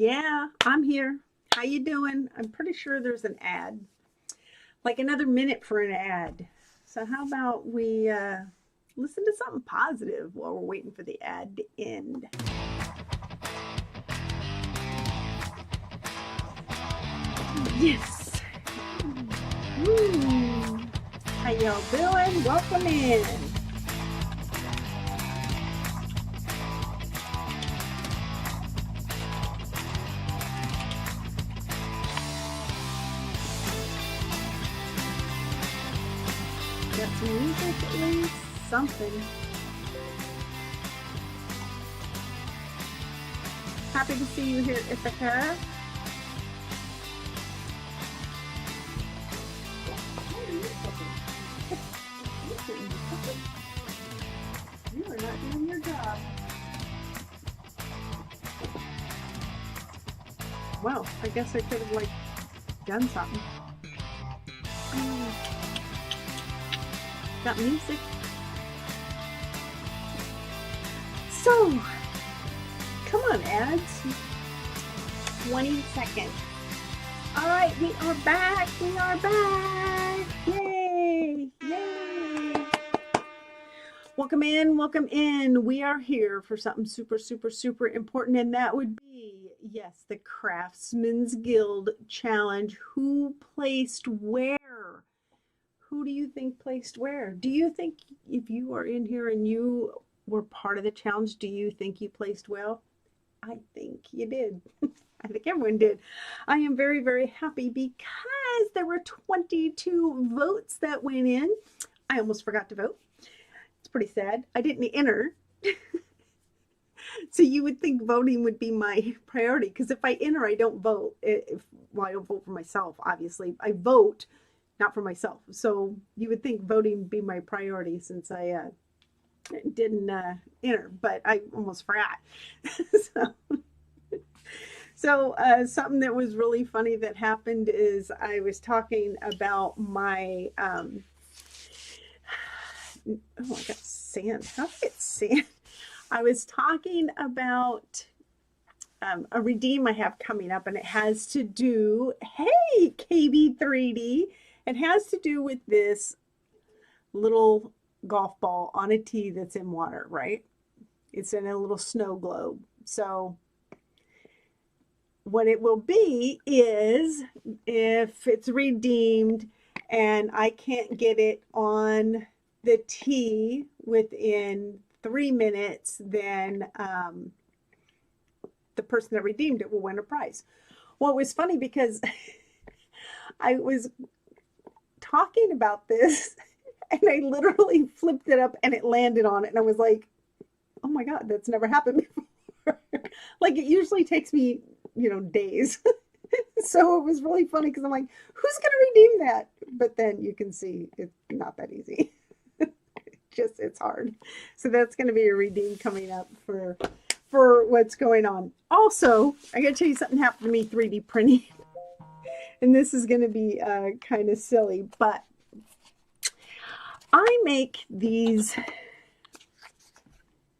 Yeah, I'm here. How you doing? I'm pretty sure there's an ad. Like another minute for an ad. So how about we listen to something positive while we're waiting for the ad to end? Yes. Woo. How y'all doing? Welcome in. Got some music at least. Something. Happy to see you here, Ithaca. You are not doing your job. Well, I guess I could have done something. Got music. So, come on, ads. 20 seconds. All right, we are back. We are back. Yay! Yay! Welcome in. Welcome in. We are here for something super, super, super important, and that would be, yes, the Craftsmen's Guild Challenge. Who placed where? Who do you think placed where? Do you think if you are in here and you were part of the challenge, do you think you placed well? I think you did. I think everyone did. I am very, very happy because there were 22 votes that went in. I almost forgot to vote. It's pretty sad. I didn't enter. So you would think voting would be my priority, because if I enter, I don't vote. Well, I don't vote for myself, obviously. I vote, not for myself. So you would think voting would be my priority since I didn't enter, but I almost forgot. So something that was really funny that happened is I was talking about my, oh, I got sand. How did I get sand? I was talking about a redeem I have coming up, and it has to do, hey, KB3D, it has to do with this little golf ball on a tee that's in water, right? It's in a little snow globe. So what it will be is, if it's redeemed and I can't get it on the tee within 3 minutes, then the person that redeemed it will win a prize. Well, it was funny because I was talking about this and I literally flipped it up and it landed on it, and I was like, oh my God, that's never happened before. Like, it usually takes me, days. So it was really funny because I'm like, who's going to redeem that? But then you can see it's not that easy. It's hard. So that's going to be a redeem coming up for what's going on. Also, I got to tell you something happened to me 3D printing. And this is going to be kind of silly, but I make these,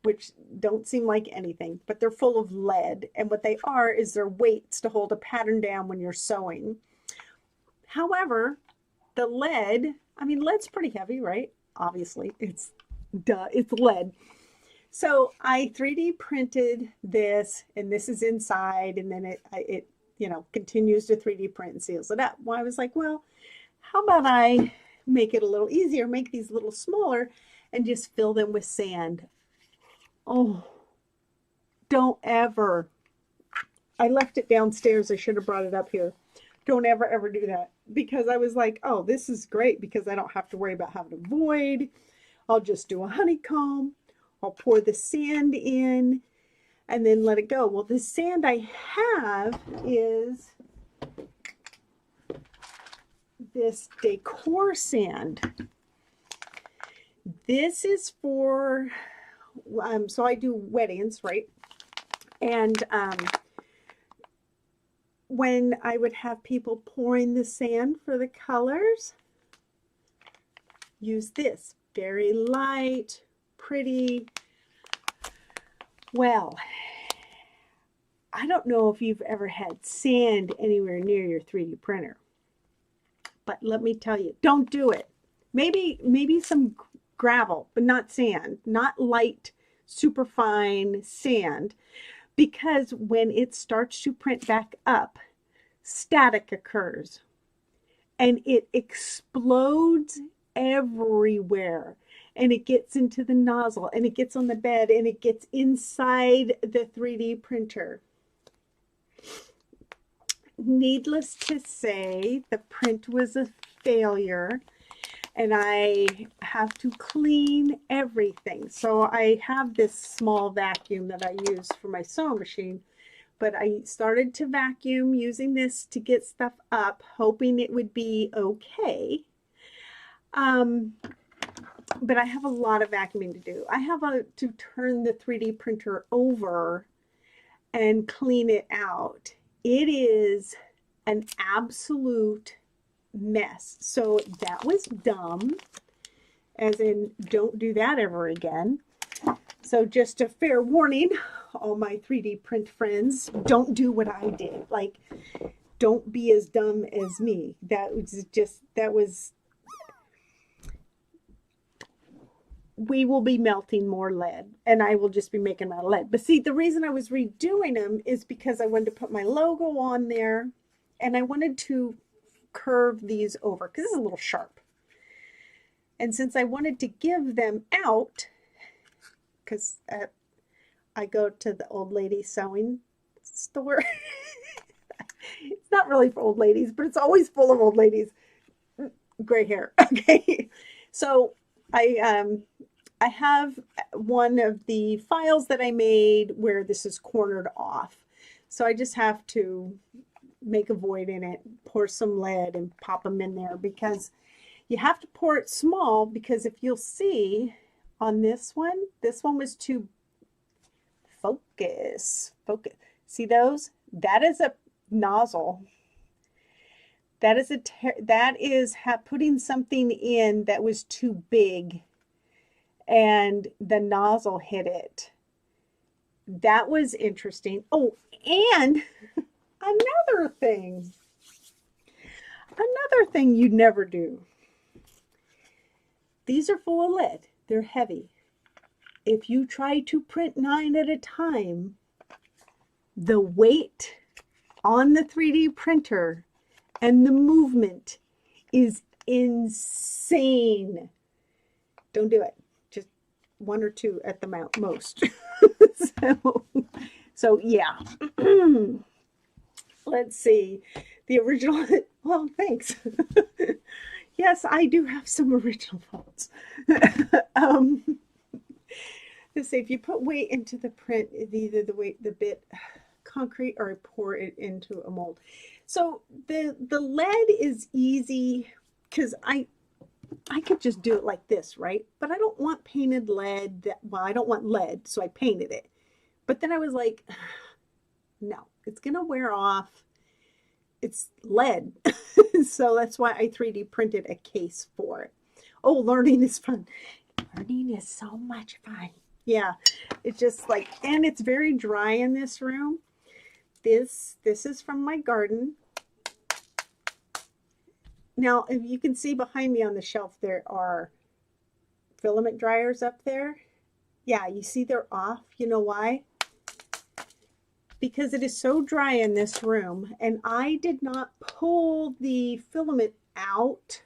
which don't seem like anything, but they're full of lead. And what they are is they're weights to hold a pattern down when you're sewing. However, the lead, lead's pretty heavy, right? Obviously, it's lead. So I 3D printed this, and this is inside, and then it continues to 3D print and seals it up. Well, I was like, well, how about I make it a little easier, make these a little smaller, and just fill them with sand. Oh, don't ever. I left it downstairs. I should have brought it up here. Don't ever do that, because I was like, oh, this is great because I don't have to worry about having a void. I'll just do a honeycomb. I'll pour the sand in and then let it go. Well, the sand I have is this decor sand. This is for, so I do weddings, right? And when I would have people pouring the sand for the colors, use this. Very light, pretty. Well, I don't know if you've ever had sand anywhere near your 3D printer, but let me tell you, don't do it. Maybe some gravel, but not sand, not light, super fine sand, because when it starts to print back up, static occurs and it explodes everywhere, and it gets into the nozzle, and it gets on the bed, and it gets inside the 3D printer. Needless to say, the print was a failure, and I have to clean everything. So I have this small vacuum that I use for my sewing machine, but I started to vacuum using this to get stuff up, hoping it would be okay. But I have a lot of vacuuming to do. I have to turn the 3D printer over and clean it out. It is an absolute mess. So that was dumb, as in don't do that ever again. So just a fair warning, all my 3D print friends, don't do what I did. Like, don't be as dumb as me. We will be melting more lead, and I will just be making them out of lead. But see, the reason I was redoing them is because I wanted to put my logo on there, and I wanted to curve these over because this is a little sharp. And since I wanted to give them out, because I go to the old lady sewing store. It's not really for old ladies, but it's always full of old ladies. Gray hair. Okay. So I have one of the files that I made where this is cornered off. So I just have to make a void in it, pour some lead and pop them in there, because you have to pour it small, because if you'll see on this one was too focus. See those? That is a nozzle. That is putting something in that was too big, and the nozzle hit it. That was interesting. Oh, and another thing you'd never do. These are full of lead. They're heavy. If you try to print 9 at a time, the weight on the 3D printer and the movement is insane. Don't do it. Just 1 or 2 at the most. so yeah. Let's see. The original, well, thanks. Yes, I do have some original faults. Let's say if you put weight into the print, either the bit concrete, or I pour it into a mold. So the lead is easy, because I could just do it like this, right? But I don't want painted lead. Well, I don't want lead, so I painted it. But then I was like, no, it's gonna wear off. It's lead. So that's why I 3D printed a case for it. Oh, learning is fun. Learning is so much fun. Yeah, it's just like, and it's very dry in this room. This is from my garden. Now, if you can see behind me on the shelf, there are filament dryers up there. Yeah, you see they're off. You know why? Because it is so dry in this room, and I did not pull the filament out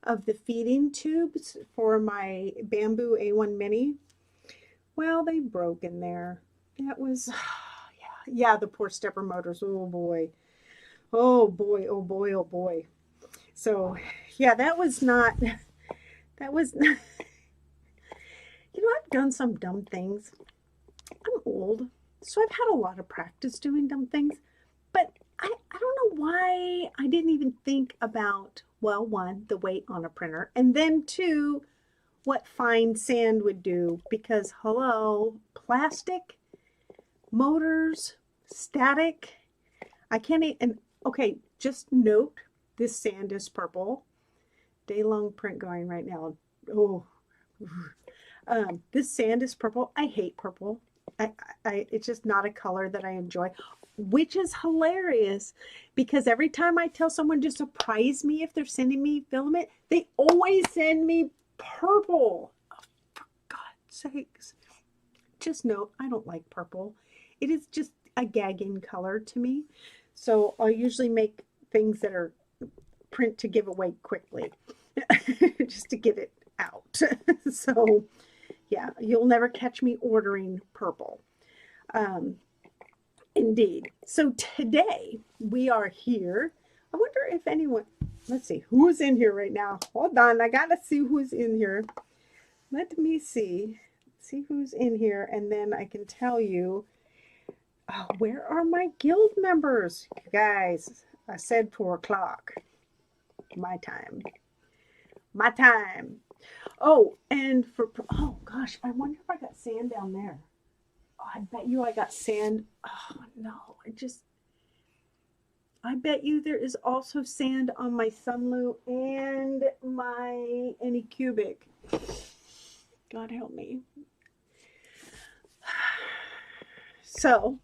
of the feeding tubes for my bamboo A1 mini. Well, they broke in there. That was, yeah, the poor stepper motors. Oh boy. Oh boy, oh boy, oh boy. So yeah, that was not, you know, I've done some dumb things. I'm old, so I've had a lot of practice doing dumb things, but I don't know why I didn't even think about, well, 1, the weight on a printer, and then 2, what fine sand would do, because hello, plastic, motors, static, I can't even, okay, just note, this sand is purple. Day long print going right now. Oh, this sand is purple. I hate purple. It's just not a color that I enjoy, which is hilarious because every time I tell someone to surprise me if they're sending me filament, they always send me purple. Oh, for God's sakes. Just note, I don't like purple. It is just a gagging color to me. So I'll usually make things that are print to give away quickly just to get it out. So yeah, you'll never catch me ordering purple. Indeed. So today we are here. I wonder if anyone, let's see, who's in here right now? Hold on, I gotta see who's in here. Let me see who's in here, and then I can tell you, oh, where are my guild members? You guys, I said 4 o'clock. My time. My time. Oh, and oh gosh, I wonder if I got sand down there. Oh, I bet you I got sand. Oh no, I bet you there is also sand on my Sunlu and my Anycubic. God help me. So,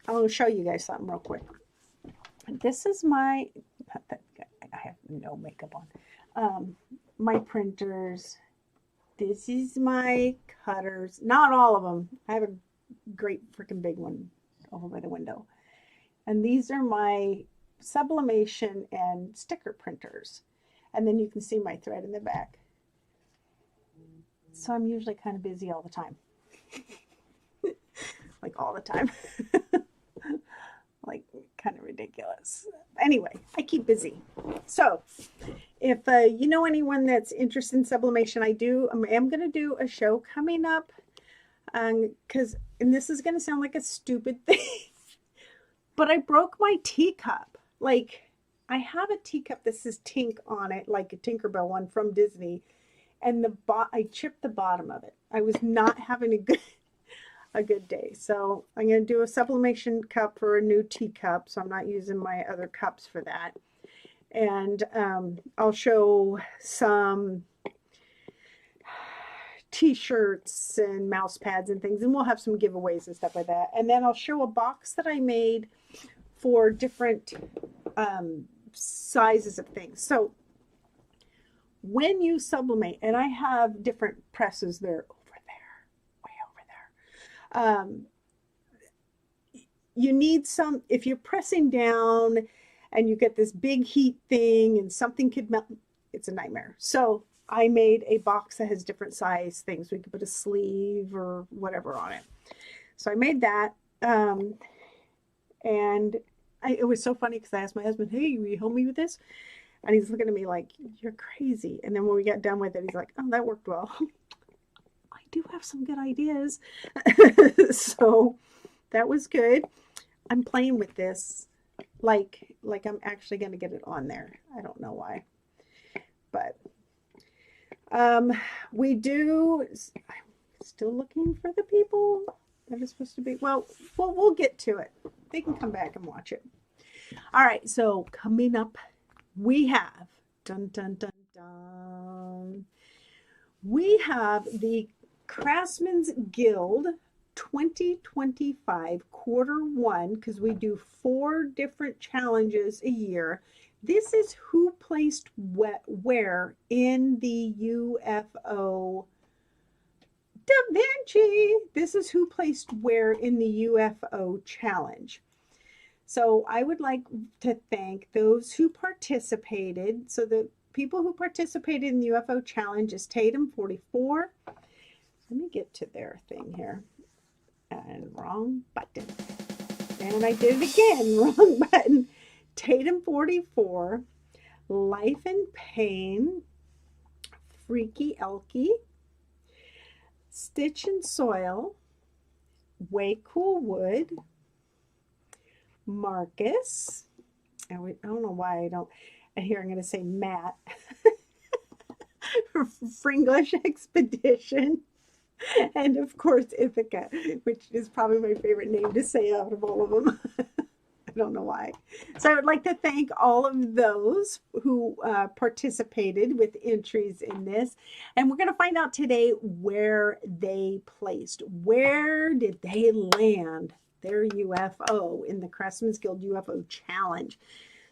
I'll show you guys something real quick. This is my, I have no makeup on. My printers. This is my cutters. Not all of them. I have a great freaking big one over by the window. And these are my sublimation and sticker printers. And then you can see my thread in the back. So I'm usually kind of busy all the time. Like all the time. Like kind of ridiculous. Anyway, I keep busy. So if you know anyone that's interested in sublimation, I am going to do a show coming up. And this is going to sound like a stupid thing, but I broke my teacup. Like, I have a teacup that says Tink on it, like a Tinkerbell one from Disney, and I chipped the bottom of it. I was not having a good day. So I'm going to do a sublimation cup for a new teacup, so I'm not using my other cups for that. And I'll show some t-shirts and mouse pads and things, and we'll have some giveaways and stuff like that. And then I'll show a box that I made for different sizes of things. So when you sublimate, and I have different presses there, way over there, you need some, if you're pressing down and you get this big heat thing and something could melt, it's a nightmare. So I made a box that has different size things. We could put a sleeve or whatever on it. So I made that. And it was so funny because I asked my husband, hey, will you help me with this? And he's looking at me like, you're crazy. And then when we got done with it, he's like, oh, that worked well. I do have some good ideas. So that was good. I'm playing with this like I'm actually going to get it on there. I don't know why. But we do, I'm still looking for the people that are supposed to be, well, we'll get to it. They can come back and watch it. All right, so coming up, we have, dun, dun, dun, dun, we have the Craftsmen's Guild 2025 Q1, because we do 4 different challenges a year. This is who placed where in the UFO Da Vinci. This is who placed where in the UFO challenge. So I would like to thank those who participated. So the people who participated in the UFO challenge is Tatum44. Let me get to their thing here. And wrong button. And I did it again. Wrong button. Tatum44, Life and Pain, Freaky Elkie, Stitch and Soil, Way Cool Wood, Marcus, and I don't know why I don't, and here I'm going to say Matt, Fringlish Expedition, and of course Ithaca, which is probably my favorite name to say out of all of them. don't know why. So I would like to thank all of those who participated with entries in this. And we're going to find out today where they placed. Where did they land their UFO in the Craftsmen's Guild UFO Challenge?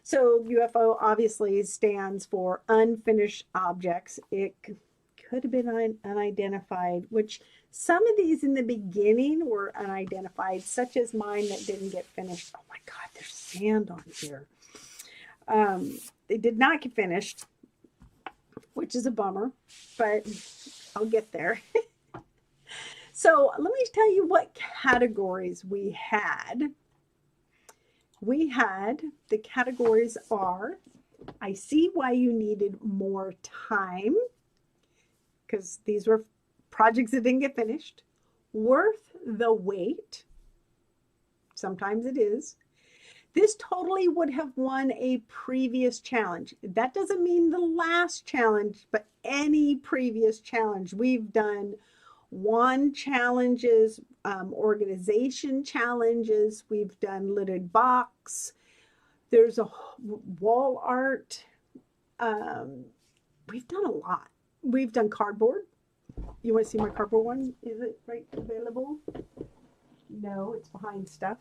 So UFO obviously stands for unfinished objects. It could have been unidentified, which some of these in the beginning were unidentified, such as mine that didn't get finished. Oh my God, there's sand on here. They did not get finished, which is a bummer, but I'll get there. So let me tell you what categories we had. The categories are, I see why you needed more time, because these were projects that didn't get finished. Worth the wait. Sometimes it is. This totally would have won a previous challenge. That doesn't mean the last challenge, but any previous challenge. We've done wand challenges, organization challenges. We've done lidded box. There's a wall art. We've done a lot. We've done cardboard. You want to see my cardboard one? Is it right available? No, it's behind stuff.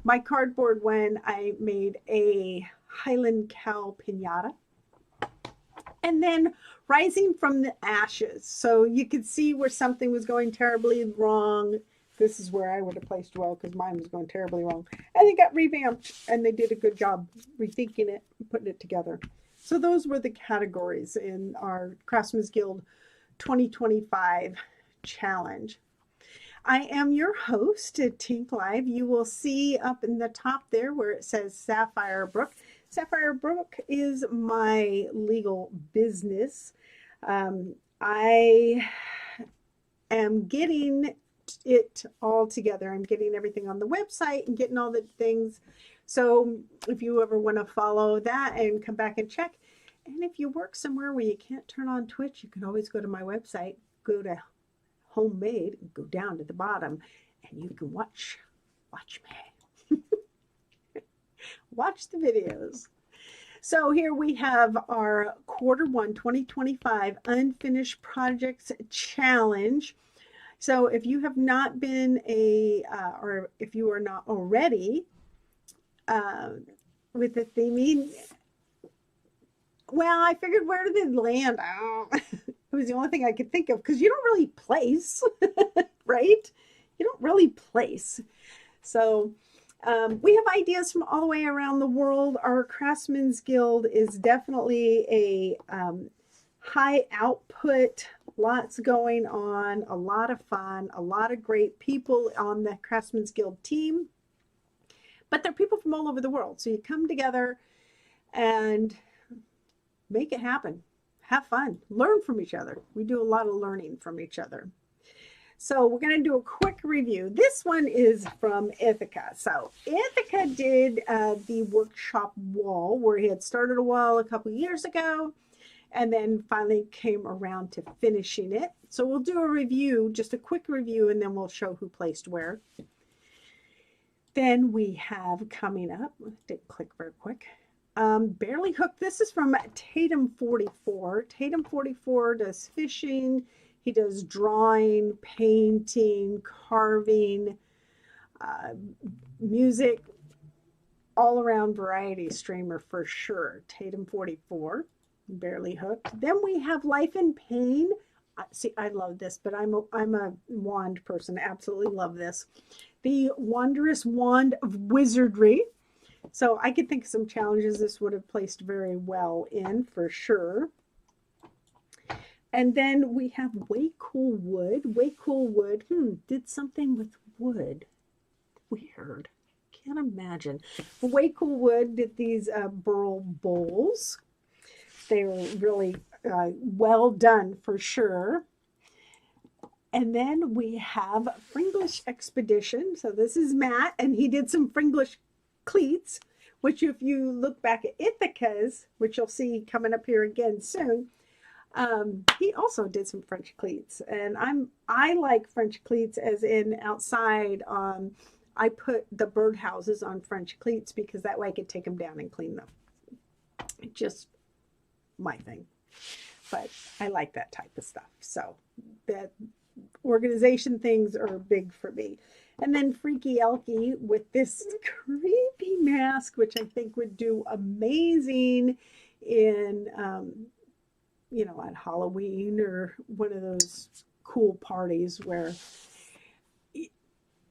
My cardboard one, I made a Highland cow pinata. And then rising from the ashes. So you could see where something was going terribly wrong. This is where I would have placed well, because mine was going terribly wrong. And they got revamped, and they did a good job rethinking it and putting it together. So those were the categories in our Craftsmen's Guild 2025 challenge. I am your host at Tink Live. You will see up in the top there where it says Sapphire Brook. Sapphire Brook is my legal business. I am getting it all together. I'm getting everything on the website and getting all the things. So if you ever want to follow that and come back and check, and if you work somewhere where you can't turn on Twitch, you can always go to my website, go to homemade, and go down to the bottom, and you can watch me. Watch the videos. So here we have our Q1 2025 Unfinished Projects Challenge. So if you have not been or if you are not already with the theming, well, I figured where did it land? It was the only thing I could think of, because you don't really place, right? You don't really place. So we have ideas from all the way around the world. Our Craftsmen's Guild is definitely a high output, lots going on, a lot of fun, a lot of great people on the Craftsmen's Guild team. But they're people from all over the world. So you come together and make it happen. Have fun. Learn from each other. We do a lot of learning from each other. So we're going to do a quick review. This one is from Ithaca. So Ithaca did the workshop wall, where he had started a wall a couple years ago and then finally came around to finishing it. So we'll do a review, just a quick review, and then we'll show who placed where. Then we have coming up, didn't click very quick, Barely Hooked. This is from Tatum 44. Tatum 44 does fishing. He does drawing, painting, carving, music, all around variety streamer for sure. Tatum 44, Barely Hooked. Then we have Life in Pain. See, I love this, but I'm a wand person. Absolutely love this. The Wondrous Wand of Wizardry. So I could think of some challenges this would have placed very well in for sure. And then we have Way Cool Wood. Way Cool Wood did something with wood. Weird. Can't imagine. Way Cool Wood did these burl bowls. They were really well done for sure. And then we have Fringlish Expedition. So this is Matt, and he did some Fringlish cleats, which if you look back at Ithaca's, which you'll see coming up here again soon, he also did some French cleats. And I like French cleats as in outside I put the birdhouses on French cleats because that way I could take them down and clean them. Just my thing. But I like that type of stuff. So that organization things are big for me. And then Freaky Elkie with this creepy mask, which I think would do amazing in, you know, at Halloween or one of those cool parties where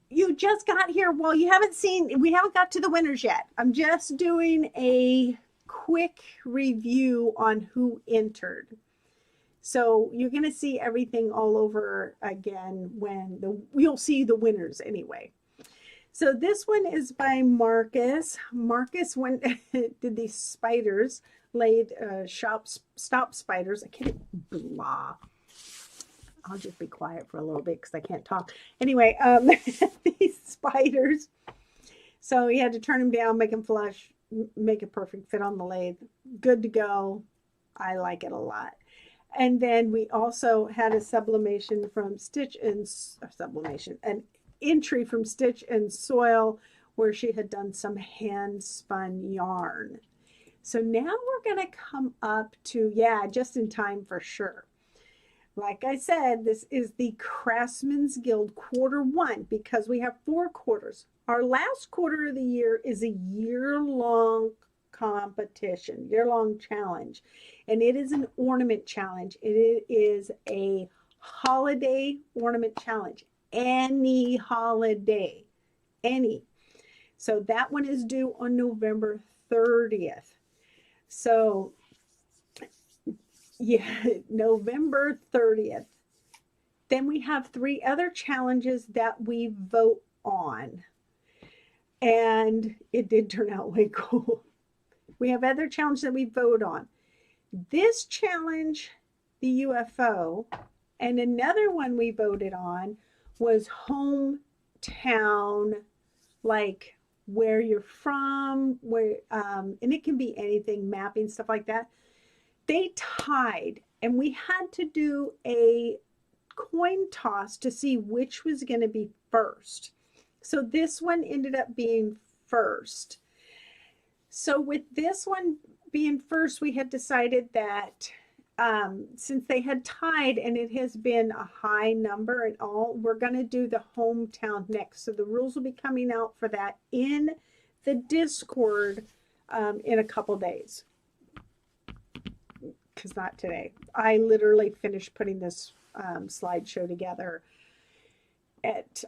you just got here. Well, we haven't got to the winners yet. I'm just doing a quick review on who entered. So you're going to see everything all over again when you'll see the winners anyway. So this one is by Marcus. Marcus did these spiders, laid stop spiders. I can't, blah. I'll just be quiet for a little bit because I can't talk. Anyway, these spiders. So he had to turn them down, make them flush, make a perfect fit on the lathe. Good to go. I like it a lot. And then we also had a sublimation from Stitch and an entry from Stitch and Soil where she had done some hand spun yarn. So now we're going to come up to, yeah, just in time for sure. Like I said, this is the Craftsmen's Guild Q1 because we have 4 quarters. Our last quarter of the year is a year-long competition, year-long challenge. And it is an ornament challenge. It is a holiday ornament challenge. Any holiday. Any. So that one is due on November 30th. So, yeah, November 30th. Then we have 3 other challenges that we vote on. And it did turn out way cool. We have other challenges that we vote on. This challenge, the UFO, and another one we voted on was hometown, like where you're from, where, and it can be anything, mapping, stuff like that. They tied, and we had to do a coin toss to see which was going to be first. So this one ended up being first. So with this one being first, we had decided that since they had tied and it has been a high number and all, we're going to do the hometown next. So the rules will be coming out for that in the Discord in a couple days. Because not today. I literally finished putting this slideshow together at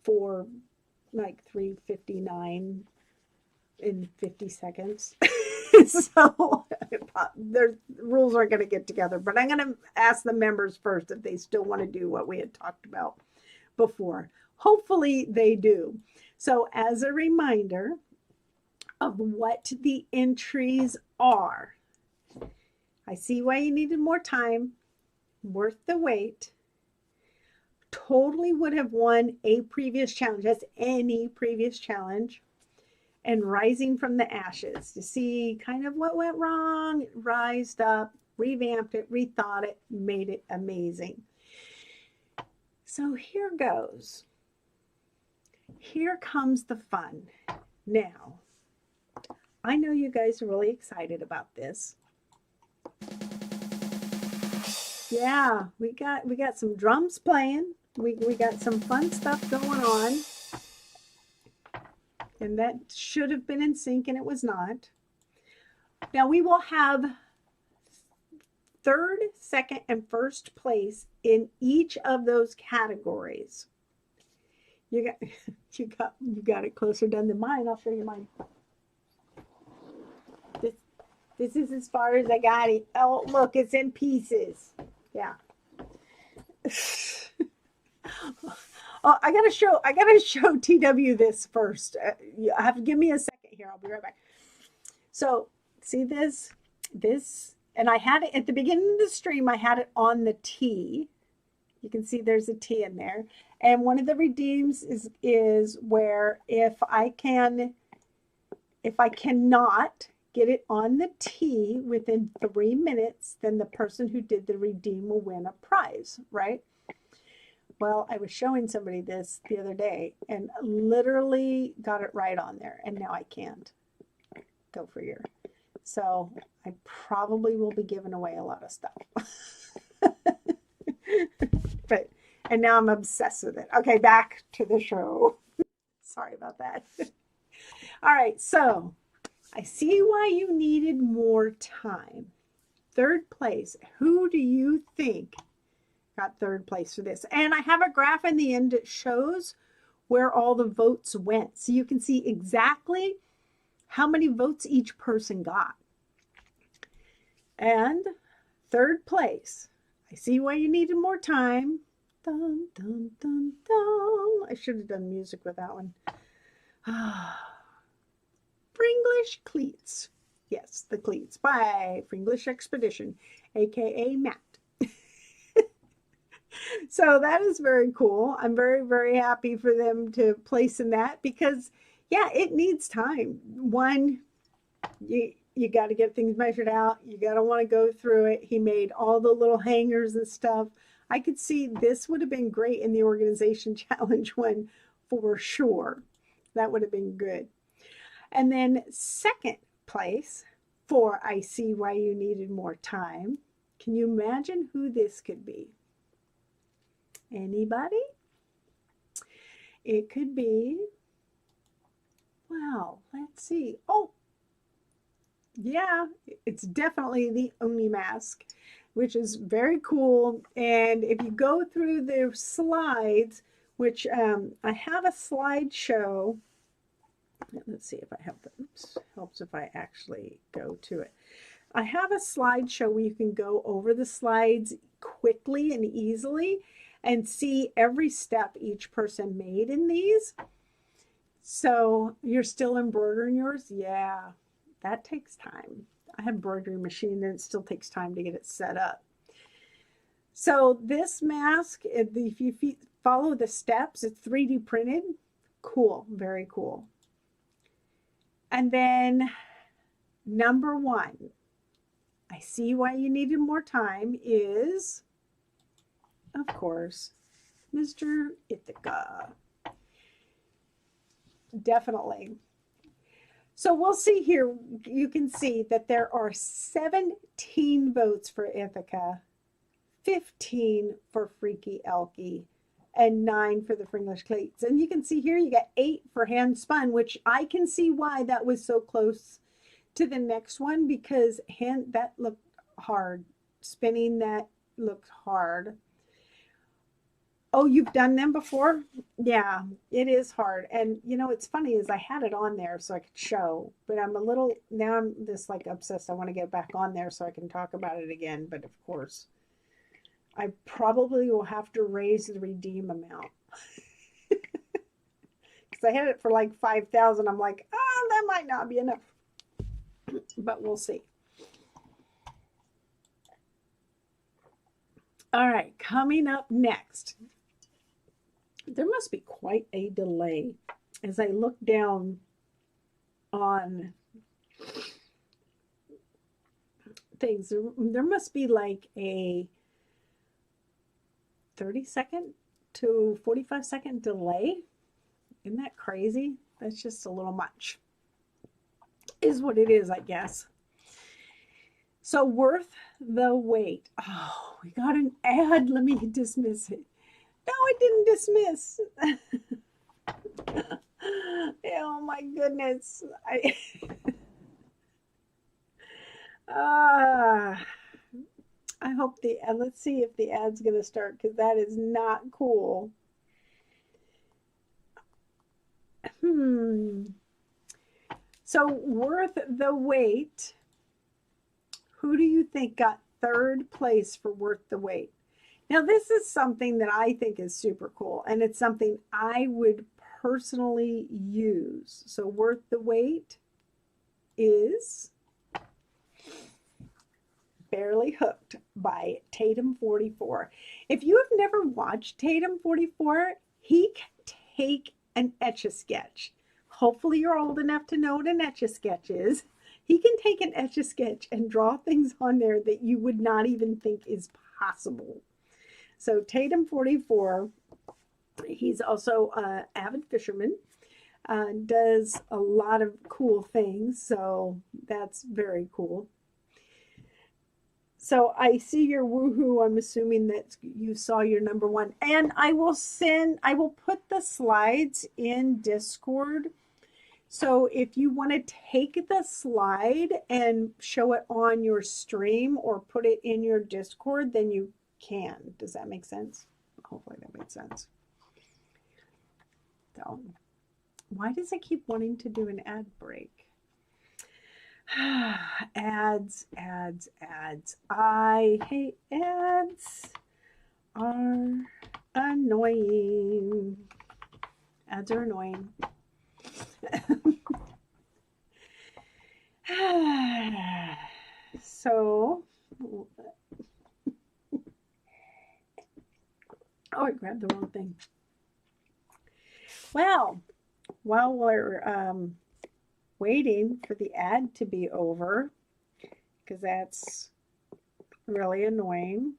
for like 3:59 in 50 seconds. So the rules aren't going to get together, but I'm going to ask the members first if they still want to do what we had talked about before. Hopefully they do. So as a reminder of what the entries are, I see why you needed more time, worth the wait, totally would have won a previous challenge, that's any previous challenge, and rising from the ashes to see kind of what went wrong, rised up, revamped it, rethought it, made it amazing. So here goes. Here comes the fun. Now, I know you guys are really excited about this. Yeah, we got some drums playing. We got some fun stuff going on. And that should have been in sync, and it was not. Now we will have 3rd, 2nd, and 1st place in each of those categories. You got it closer done than mine. I'll show you mine. This is as far as I got it. Oh, look, it's in pieces. Yeah. Oh, I gotta show TW this first. You have to give me a second here. I'll be right back. So see this, and I had it at the beginning of the stream. I had it on the T. You can see there's a T in there. And one of the redeems is where if I cannot get it on the T within 3 minutes, then the person who did the redeem will win a prize, right? Well, I was showing somebody this the other day and literally got it right on there, and now I can't. Go figure. So I probably will be giving away a lot of stuff. And now I'm obsessed with it. Okay, back to the show. Sorry about that. All right, so I see why you needed more time. Third place. Who do you think got third place for this? And I have a graph in the end that shows where all the votes went. So you can see exactly how many votes each person got. And third place. I see why you needed more time. Dun, dun, dun, dun. I should have done music with that one. Fringlish Cleats. Yes, the Cleats by Fringlish Expedition, aka Matt. So that is very cool. I'm very, very happy for them to place in that because, yeah, it needs time. One, you got to get things measured out. You got to want to go through it. He made all the little hangers and stuff. I could see this would have been great in the organization challenge one for sure. That would have been good. And then second place for I see why you needed more time. Can you imagine who this could be? Anybody? It could be, wow, let's see. Oh, yeah, it's definitely the Oni mask, which is very cool. And if you go through the slides, which I have a slideshow. Let's see if I have them. Helps if I actually go to it. I have a slideshow where you can go over the slides quickly and easily and see every step each person made in these. So you're still embroidering yours? Yeah, that takes time. I have an embroidery machine and it still takes time to get it set up. So this mask, if you follow the steps, it's 3D printed. Cool, very cool. And then number one, I see why you needed more time is, of course, Mr. Ithaca. Definitely. So we'll see here, you can see that there are 17 votes for Ithaca, 15 for Freaky Elkie, and 9 for the Fringlish Cleats. And you can see here you got 8 for hand spun, which I can see why that was so close to the next one, because that looked hard. Spinning that looked hard. Oh, you've done them before? Yeah, it is hard. And you know, it's funny is I had it on there so I could show, but now I'm just like obsessed. I want to get back on there so I can talk about it again. But of course, I probably will have to raise the redeem amount. Because I had it for like 5,000. I'm like, oh, that might not be enough. But we'll see. All right, coming up next. There must be quite a delay as I look down on things. There must be like a 30-second to 45-second delay. Isn't that crazy? That's just a little much. Is what it is, I guess. So worth the wait. Oh, we got an ad. Let me dismiss it. No, I didn't dismiss. Oh my goodness. I hope let's see if the ad's going to start, because that is not cool. So worth the wait. Who do you think got third place for worth the wait? Now, this is something that I think is super cool, and it's something I would personally use. So worth the wait is Barely Hooked by Tatum 44. If you have never watched Tatum 44, he can take an Etch-a-Sketch. Hopefully you're old enough to know what an Etch-a-Sketch is. He can take an Etch-a-Sketch and draw things on there that you would not even think is possible. So Tatum 44, He's also an avid fisherman, does a lot of cool things, so that's very cool. So I see your woohoo. I'm assuming that you saw your number one. And I will put the slides in Discord. So if you want to take the slide and show it on your stream or put it in your Discord, then you can. Does that make sense? Hopefully that makes sense. So why does it keep wanting to do an ad break? Ads, ads, ads. I hate ads. Are annoying. Ads are annoying. So, oh, I grabbed the wrong thing. Well, while we're waiting for the ad to be over, because that's really annoying.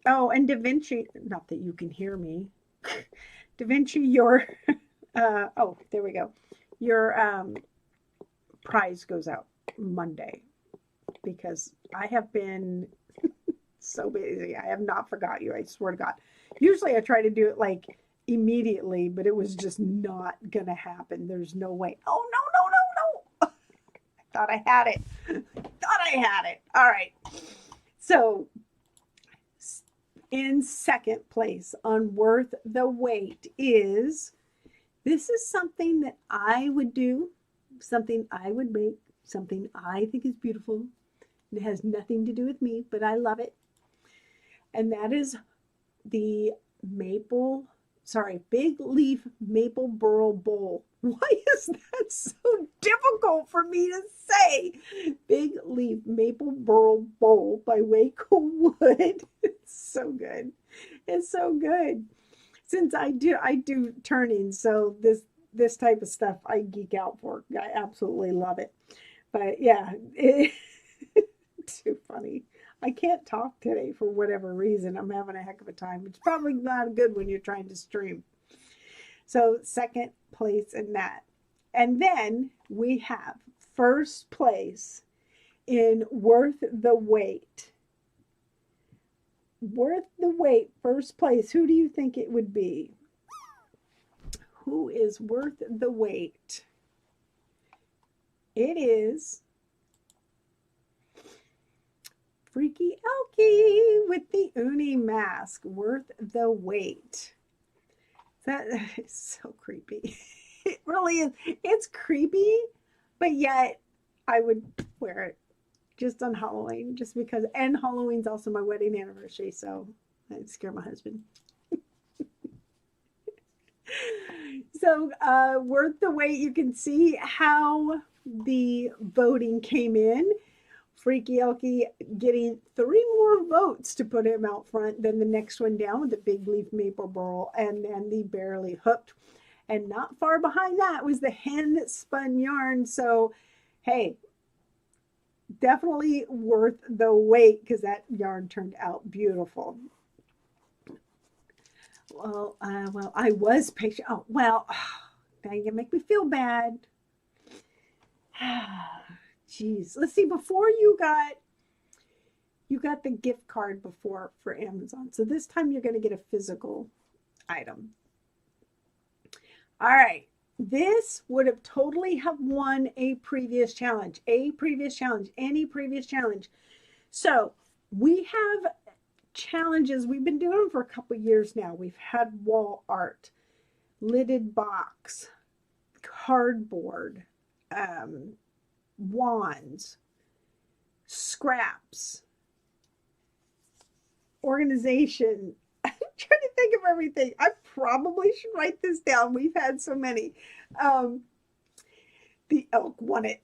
Oh, and Da Vinci, not that you can hear me. Da Vinci, your, oh, there we go. Your prize goes out Monday because I have been so busy. I have not forgot you. I swear to God. Usually I try to do it like immediately, but it was just not gonna happen. There's no way. Oh, no. I thought I had it. All right. So in second place on Worth the Wait is, this is something that I would do, something I would make, something I think is beautiful. It has nothing to do with me, but I love it. And that is the big leaf maple burl bowl. Why is that so difficult for me to say? Big leaf maple burl bowl by Waco Wood. It's so good. It's so good. Since I do turning, so this type of stuff I geek out for. I absolutely love it. But yeah, too funny. I can't talk today for whatever reason. I'm having a heck of a time. It's probably not good when you're trying to stream. So second place in that. And then we have first place in Worth the Wait. Worth the Wait, first place. Who do you think it would be? Who is worth the wait? It is Freaky Elkie with the Uni mask. Worth the wait. That is so creepy. It really is. It's creepy, but yet I would wear it just on Halloween, just because. And Halloween's also my wedding anniversary, so I'd scare my husband. So worth the wait. You can see how the voting came in. Freaky Elkie getting 3 more votes to put him out front than the next one down with the big leaf maple burl, and then the barely hooked. And not far behind that was the hen that spun yarn. So, hey, definitely worth the wait because that yarn turned out beautiful. Well, I was patient. Oh, well, now you make me feel bad. Jeez. Let's see. Before you got the gift card before for Amazon. So this time you're going to get a physical item. All right. This would have totally have won a previous challenge, any previous challenge. So we have challenges. We've been doing them for a couple years now. We've had wall art, lidded box, cardboard, wands, scraps, organization. I'm trying to think of everything. I probably should write this down. We've had so many. The elk won it.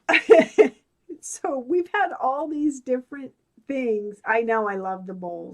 So we've had all these different things. I know I love the bowls.